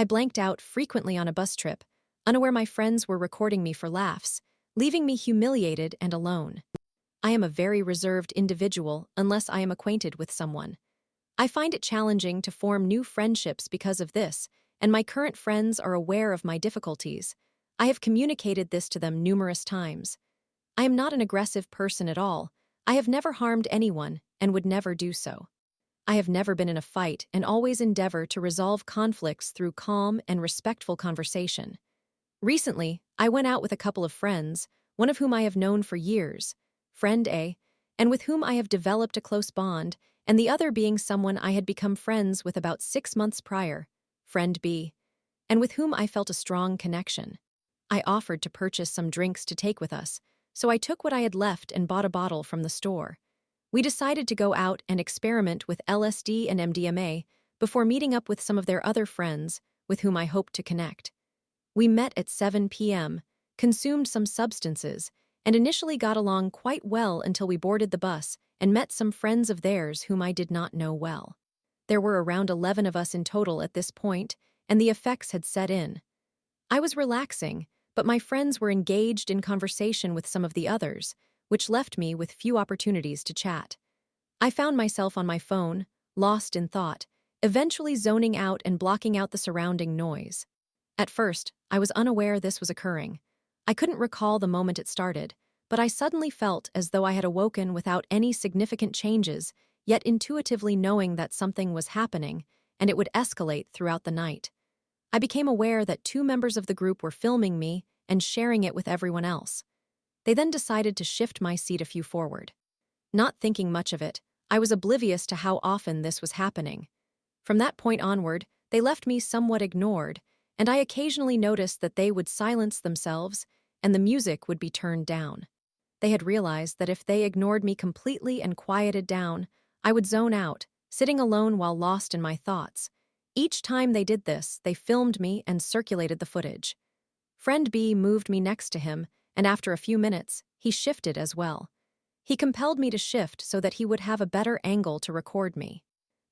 I blanked out frequently on a bus trip, unaware my friends were recording me for laughs, leaving me humiliated and alone. I am a very reserved individual unless I am acquainted with someone. I find it challenging to form new friendships because of this, and my current friends are aware of my difficulties. I have communicated this to them numerous times. I am not an aggressive person at all. I have never harmed anyone and would never do so. I have never been in a fight and always endeavor to resolve conflicts through calm and respectful conversation. Recently, I went out with a couple of friends, one of whom I have known for years, friend A, and with whom I have developed a close bond, and the other being someone I had become friends with about 6 months prior, friend B, and with whom I felt a strong connection. I offered to purchase some drinks to take with us, so I took what I had left and bought a bottle from the store. We decided to go out and experiment with LSD and MDMA before meeting up with some of their other friends with whom I hoped to connect. We met at 7 p.m., consumed some substances, and initially got along quite well until we boarded the bus and met some friends of theirs whom I did not know well. There were around 11 of us in total at this point, and the effects had set in. I was relaxing, but my friends were engaged in conversation with some of the others, which left me with few opportunities to chat. I found myself on my phone, lost in thought, eventually zoning out and blocking out the surrounding noise. At first, I was unaware this was occurring. I couldn't recall the moment it started, but I suddenly felt as though I had awoken without any significant changes, yet intuitively knowing that something was happening, and it would escalate throughout the night. I became aware that 2 members of the group were filming me and sharing it with everyone else. They then decided to shift my seat a few forward. Not thinking much of it, I was oblivious to how often this was happening. From that point onward, they left me somewhat ignored, and I occasionally noticed that they would silence themselves and the music would be turned down. They had realized that if they ignored me completely and quieted down, I would zone out, sitting alone while lost in my thoughts. Each time they did this, they filmed me and circulated the footage. Friend B moved me next to him, and after a few minutes, he shifted as well. He compelled me to shift so that he would have a better angle to record me.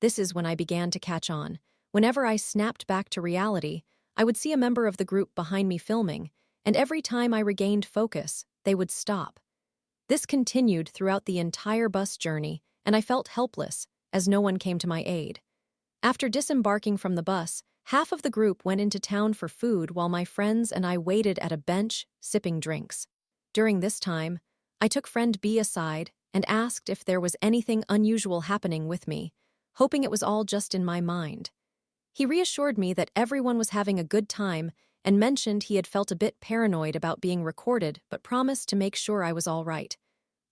This is when I began to catch on. Whenever I snapped back to reality, I would see a member of the group behind me filming, and every time I regained focus, they would stop. This continued throughout the entire bus journey, and I felt helpless, as no one came to my aid. After disembarking from the bus, half of the group went into town for food while my friends and I waited at a bench, sipping drinks. During this time, I took friend B aside and asked if there was anything unusual happening with me, hoping it was all just in my mind. He reassured me that everyone was having a good time and mentioned he had felt a bit paranoid about being recorded but promised to make sure I was all right.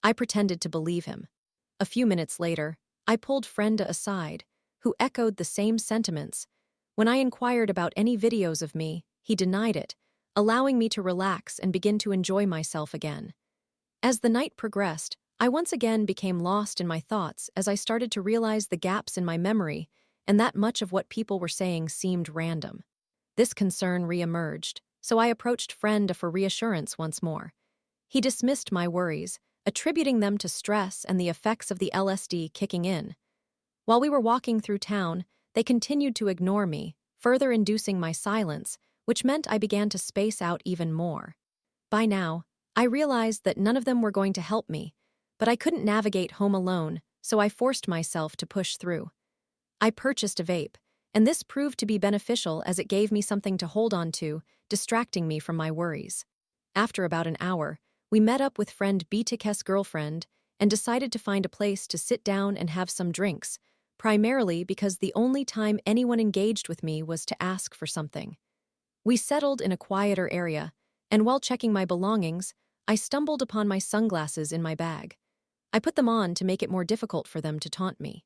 I pretended to believe him. A few minutes later, I pulled friend aside, who echoed the same sentiments. When I inquired about any videos of me, he denied it, allowing me to relax and begin to enjoy myself again. As the night progressed, I once again became lost in my thoughts as I started to realize the gaps in my memory and that much of what people were saying seemed random. This concern re-emerged, so I approached friend for reassurance once more. He dismissed my worries, attributing them to stress and the effects of the LSD kicking in. While we were walking through town, they continued to ignore me, further inducing my silence, which meant I began to space out even more. By now, I realized that none of them were going to help me, but I couldn't navigate home alone, so I forced myself to push through. I purchased a vape, and this proved to be beneficial as it gave me something to hold on to, distracting me from my worries. After about an hour, we met up with friend B's girlfriend and decided to find a place to sit down and have some drinks, primarily because the only time anyone engaged with me was to ask for something. We settled in a quieter area, and while checking my belongings, I stumbled upon my sunglasses in my bag. I put them on to make it more difficult for them to taunt me.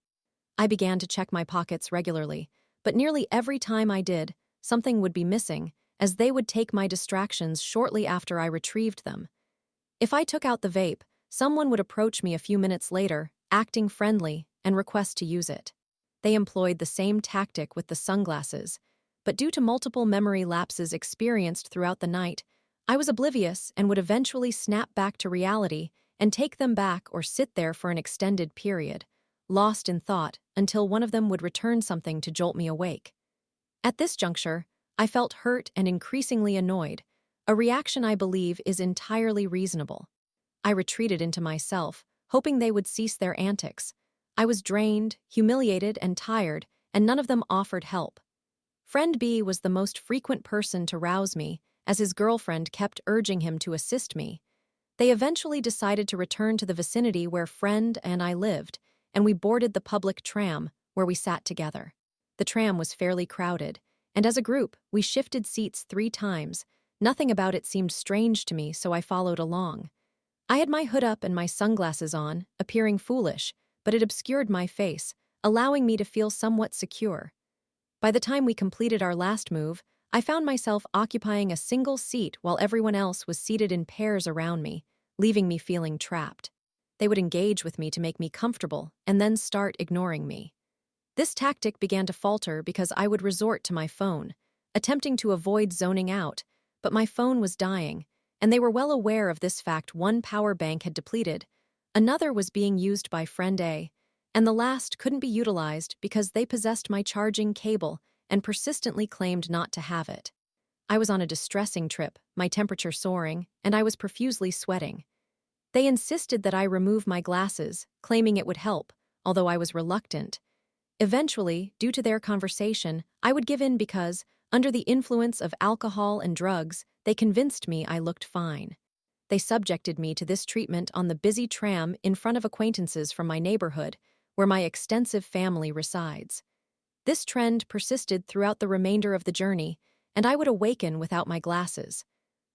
I began to check my pockets regularly, but nearly every time I did, something would be missing, as they would take my distractions shortly after I retrieved them. If I took out the vape, someone would approach me a few minutes later, acting friendly, and request to use it. They employed the same tactic with the sunglasses, but due to multiple memory lapses experienced throughout the night, I was oblivious and would eventually snap back to reality and take them back or sit there for an extended period, lost in thought until one of them would return something to jolt me awake. At this juncture, I felt hurt and increasingly annoyed, a reaction I believe is entirely reasonable. I retreated into myself, hoping they would cease their antics. I was drained, humiliated, and tired, and none of them offered help. Friend B was the most frequent person to rouse me, as his girlfriend kept urging him to assist me. They eventually decided to return to the vicinity where Friend and I lived, and we boarded the public tram, where we sat together. The tram was fairly crowded, and as a group, we shifted seats 3 times. Nothing about it seemed strange to me, so I followed along. I had my hood up and my sunglasses on, appearing foolish, but it obscured my face, allowing me to feel somewhat secure. By the time we completed our last move, I found myself occupying a single seat while everyone else was seated in pairs around me, leaving me feeling trapped. They would engage with me to make me comfortable and then start ignoring me. This tactic began to falter because I would resort to my phone, attempting to avoid zoning out, but my phone was dying, and they were well aware of this fact. One power bank had depleted, another was being used by Friend A, and the last couldn't be utilized because they possessed my charging cable and persistently claimed not to have it. I was on a distressing trip, my temperature soaring, and I was profusely sweating. They insisted that I remove my glasses, claiming it would help, although I was reluctant. Eventually, due to their conversation, I would give in because, under the influence of alcohol and drugs, they convinced me I looked fine. They subjected me to this treatment on the busy tram in front of acquaintances from my neighborhood, where my extensive family resides. This trend persisted throughout the remainder of the journey, and I would awaken without my glasses.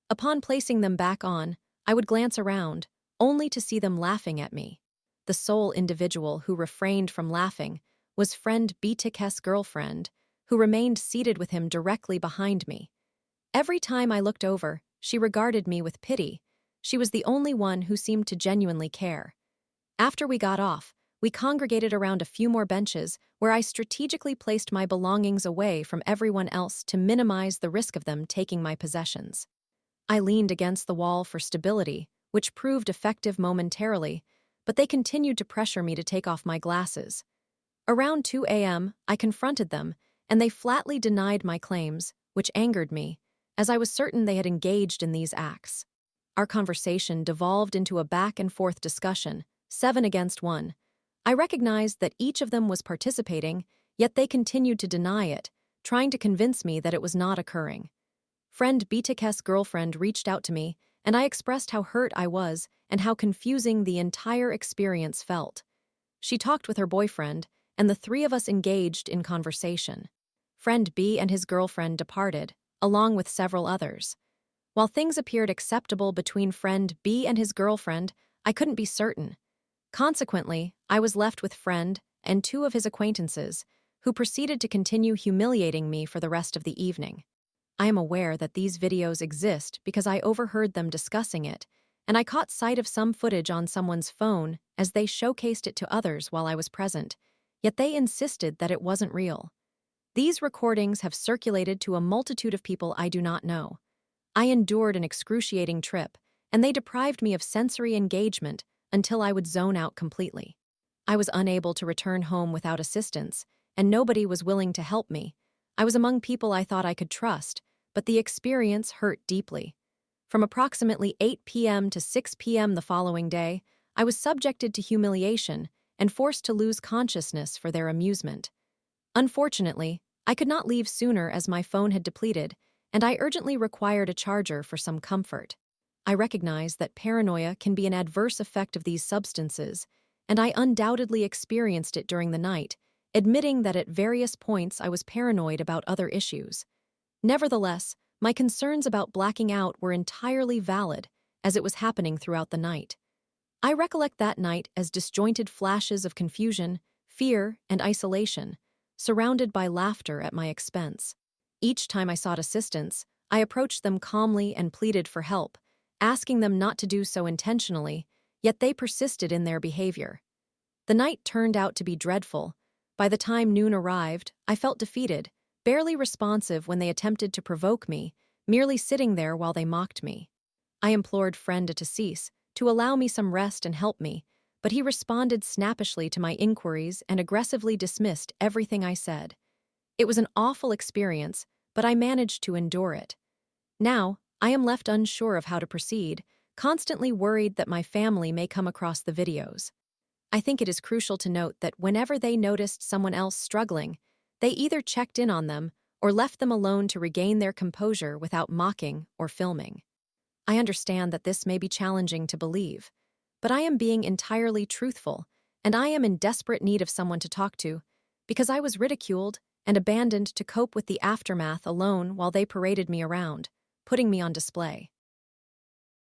Upon placing them back on, I would glance around, only to see them laughing at me. The sole individual who refrained from laughing was Friend B's girlfriend, who remained seated with him directly behind me. Every time I looked over, she regarded me with pity. She was the only one who seemed to genuinely care. After we got off, we congregated around a few more benches where I strategically placed my belongings away from everyone else to minimize the risk of them taking my possessions. I leaned against the wall for stability, which proved effective momentarily, but they continued to pressure me to take off my glasses. Around 2 a.m., I confronted them, and they flatly denied my claims, which angered me, as I was certain they had engaged in these acts. Our conversation devolved into a back-and-forth discussion, 7 against 1. I recognized that each of them was participating, yet they continued to deny it, trying to convince me that it was not occurring. Friend B's girlfriend reached out to me, and I expressed how hurt I was and how confusing the entire experience felt. She talked with her boyfriend, and the 3 of us engaged in conversation. Friend B and his girlfriend departed, along with several others. While things appeared acceptable between Friend B and his girlfriend, I couldn't be certain. Consequently, I was left with Friend and 2 of his acquaintances, who proceeded to continue humiliating me for the rest of the evening. I am aware that these videos exist because I overheard them discussing it, and I caught sight of some footage on someone's phone as they showcased it to others while I was present, yet they insisted that it wasn't real. These recordings have circulated to a multitude of people I do not know. I endured an excruciating trip, and they deprived me of sensory engagement until I would zone out completely. I was unable to return home without assistance, and nobody was willing to help me. I was among people I thought I could trust, but the experience hurt deeply. From approximately 8 p.m. to 6 p.m. the following day, I was subjected to humiliation and forced to lose consciousness for their amusement. Unfortunately, I could not leave sooner as my phone had depleted, and I urgently required a charger for some comfort. I recognize that paranoia can be an adverse effect of these substances, and I undoubtedly experienced it during the night, admitting that at various points I was paranoid about other issues. Nevertheless, my concerns about blacking out were entirely valid, as it was happening throughout the night. I recollect that night as disjointed flashes of confusion, fear, and isolation, surrounded by laughter at my expense. Each time I sought assistance, I approached them calmly and pleaded for help, asking them not to do so intentionally, yet they persisted in their behavior. The night turned out to be dreadful. By the time noon arrived, I felt defeated, barely responsive when they attempted to provoke me, merely sitting there while they mocked me. I implored Friend to cease, to allow me some rest and help me, but he responded snappishly to my inquiries and aggressively dismissed everything I said. It was an awful experience, but I managed to endure it. Now, I am left unsure of how to proceed, constantly worried that my family may come across the videos. I think it is crucial to note that whenever they noticed someone else struggling, they either checked in on them or left them alone to regain their composure without mocking or filming. I understand that this may be challenging to believe, but I am being entirely truthful, and I am in desperate need of someone to talk to, because I was ridiculed and abandoned to cope with the aftermath alone while they paraded me around, putting me on display.